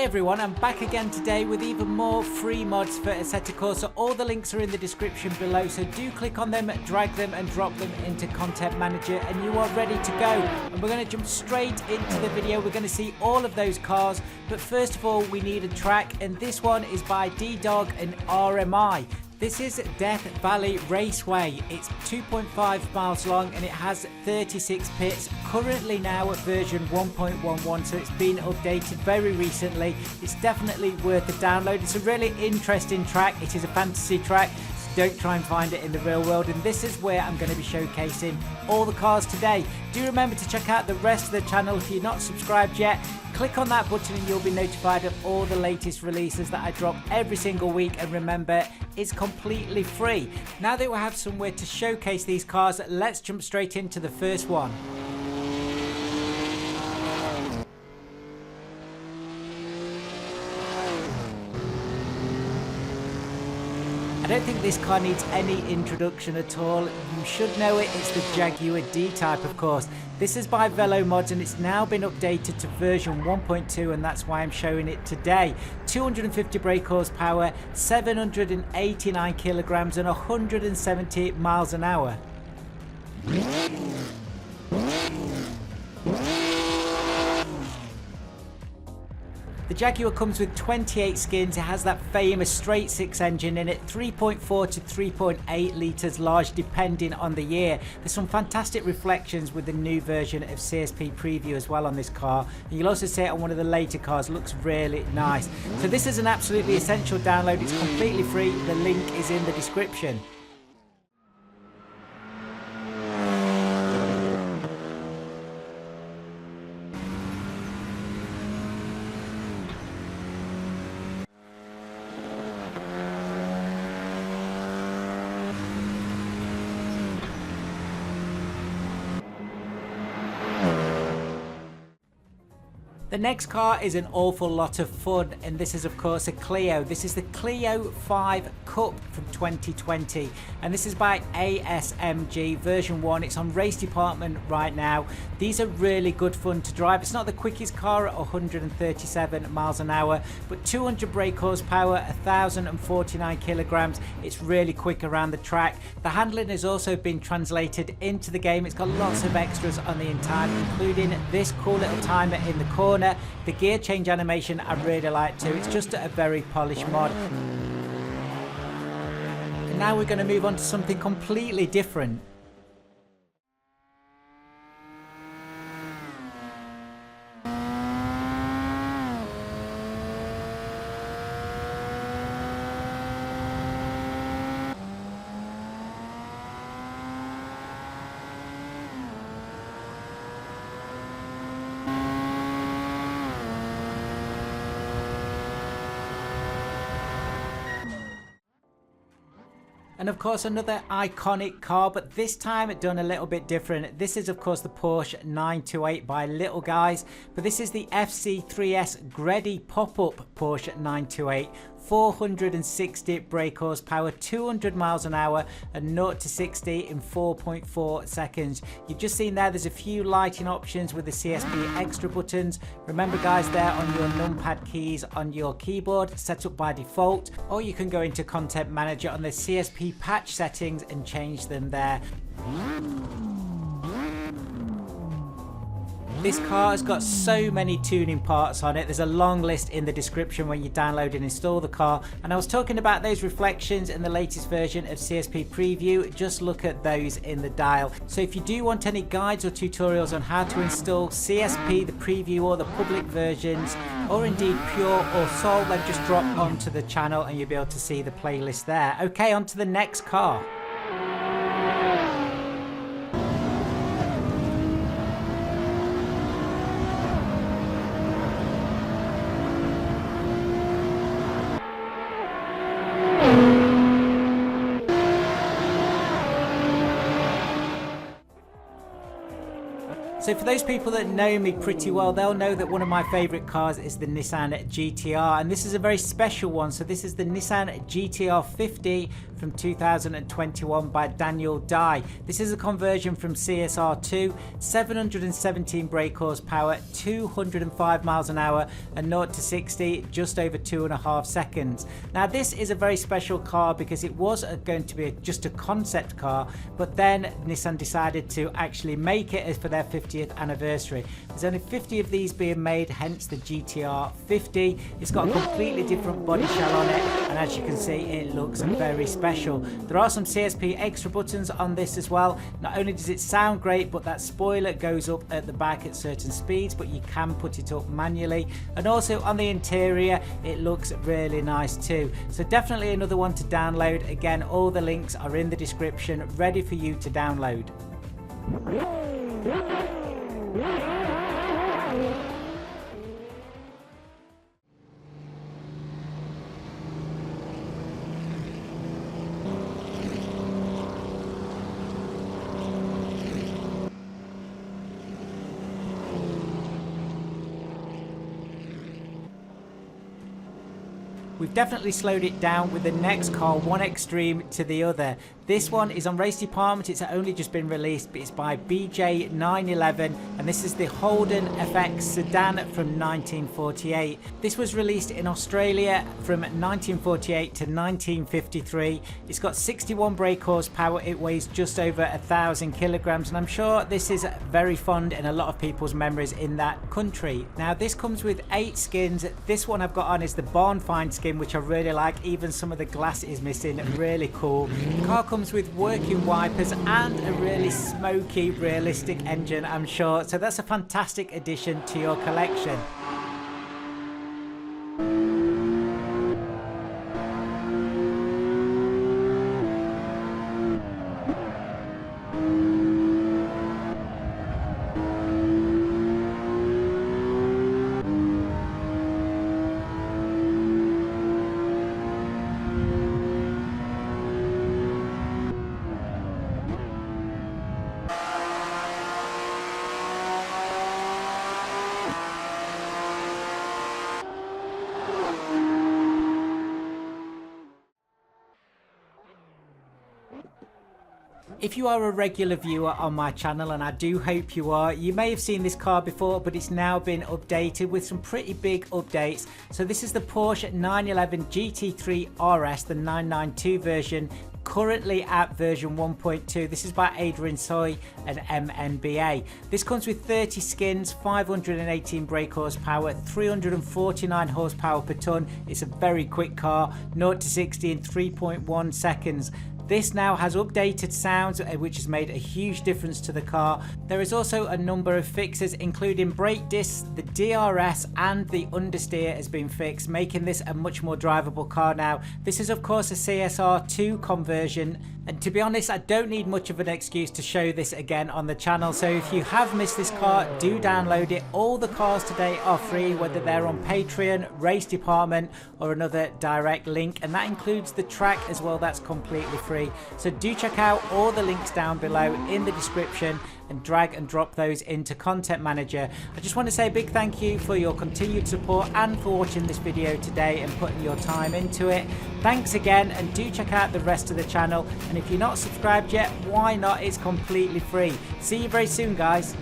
Hey everyone, I'm back again today with even more free mods for Assetto Corsa. All the links are in the description below, so do click on them, drag them and drop them into Content Manager and you are ready to go. And we're going to jump straight into the video. We're going to see all of those cars, but first of all we need a track, and this one is by D-Dog and RMI. This is Death Valley Raceway. It's 2.5 miles long and it has 36 pits. Currently now at version 1.11, so it's been updated very recently. It's definitely worth a download. It's a really interesting track. It is a fantasy track. Don't try and find it in the real world, and this is where I'm going to be showcasing all the cars today. Do remember to check out the rest of the channel. If you're not subscribed yet, click on that button and you'll be notified of all the latest releases that I drop every single week, and remember, it's completely free. Now that we have somewhere to showcase these cars, let's jump straight into the first one. I don't think this car needs any introduction at all. You should know it. It's the Jaguar DType, of course. This is by Velo Mods and it's now been updated to version 1.2, and that's why I'm showing it today. 250 brake horsepower, 789 kilograms and 170 miles an hour. The Jaguar comes with 28 skins. It has that famous straight 6 engine in it, 3.4 to 3.8 litres large depending on the year. There's some fantastic reflections with the new version of CSP Preview as well on this car, and you'll also see it on one of the later cars. Looks really nice. So this is an absolutely essential download. It's completely free. The link is in the description. The next car is an awful lot of fun, and this is of course a Clio. This is the Clio 5 Cup from 2020, and this is by ASMG version 1. It's on race department right now. These are really good fun to drive. It's not the quickest car at 137 miles an hour, but 200 brake horsepower, 1049 kilograms. It's really quick around the track. The handling has also been translated into the game. It's got lots of extras on the inside, including this cool little timer in the corner. The gear change animation I really like too. It's just a very polished mod. And now we're going to move on to something completely different. And of course another iconic car, but this time it done a little bit different. This is of course the Porsche 928 by Little Guys, but this is the FC3S Gredy pop-up Porsche 928. 460 brake horsepower, 200 miles an hour and 0 to 60 in 4.4 seconds. You've just seen there's a few lighting options with the CSP extra buttons. Remember guys, they're on your numpad keys on your keyboard, set up by default, or you can go into Content Manager on the CSP patch settings and change them there. This car has got so many tuning parts on it. There's a long list in the description when you download and install the car. And I was talking about those reflections in the latest version of CSP Preview. Just look at those in the dial. So if you do want any guides or tutorials on how to install CSP, the Preview or the public versions, or indeed Pure or Sol, then just drop onto the channel and you'll be able to see the playlist there. Okay, on to the next car. So for those people that know me pretty well, they'll know that one of my favourite cars is the Nissan GTR, and this is a very special one. So this is the Nissan GTR 50 from 2021 by Daniel Dye. This is a conversion from CSR2, 717 brake horsepower, 205 miles an hour, and 0 to 60 just over 2.5 seconds. Now this is a very special car because it was going to be just a concept car, but then Nissan decided to actually make it as for their 50th anniversary. There's only 50 of these being made, hence the GTR 50. It's got a completely different body shell on it, and as you can see, it looks very special. There are some CSP extra buttons on this as well. Not only does it sound great, but that spoiler goes up at the back at certain speeds, but you can put it up manually. And also on the interior, it looks really nice too. So definitely another one to download. Again, all the links are in the description, ready for you to download. We've definitely slowed it down with the next car, one extreme to the other. This one is on Race Department. It's only just been released, but it's by BJ911, and this is the Holden FX sedan from 1948. This was released in Australia from 1948 to 1953. It's got 61 brake horsepower. It weighs just over 1,000 kilograms, and I'm sure this is very fond in a lot of people's memories in that country. Now this comes with 8 skins. This one I've got on is the Barn Find skin, which I really like. Even some of the glass is missing. Really cool. The car comes with working wipers and a really smoky, realistic engine, I'm sure. So that's a fantastic addition to your collection. If you are a regular viewer on my channel, and I do hope you are, you may have seen this car before, but it's now been updated with some pretty big updates. So this is the Porsche 911 GT3 RS, the 992 version, currently at version 1.2. This is by Adrian Soy and MNBA. This comes with 30 skins, 518 brake horsepower, 349 horsepower per ton. It's a very quick car, 0 to 60 in 3.1 seconds. This now has updated sounds, which has made a huge difference to the car. There is also a number of fixes, including brake discs, the DRS and the understeer has been fixed, making this a much more drivable car now. This is of course a CSR2 conversion, and to be honest, I don't need much of an excuse to show this again on the channel. So if you have missed this car, do download it. All the cars today are free, whether they're on Patreon, Race Department, or another direct link, and that includes the track as well. That's completely free. So do check out all the links down below in the description and drag and drop those into Content Manager. I just want to say a big thank you for your continued support and for watching this video today and putting your time into it. Thanks again, and do check out the rest of the channel, and if you're not subscribed yet, why not? It's completely free. See you very soon, guys.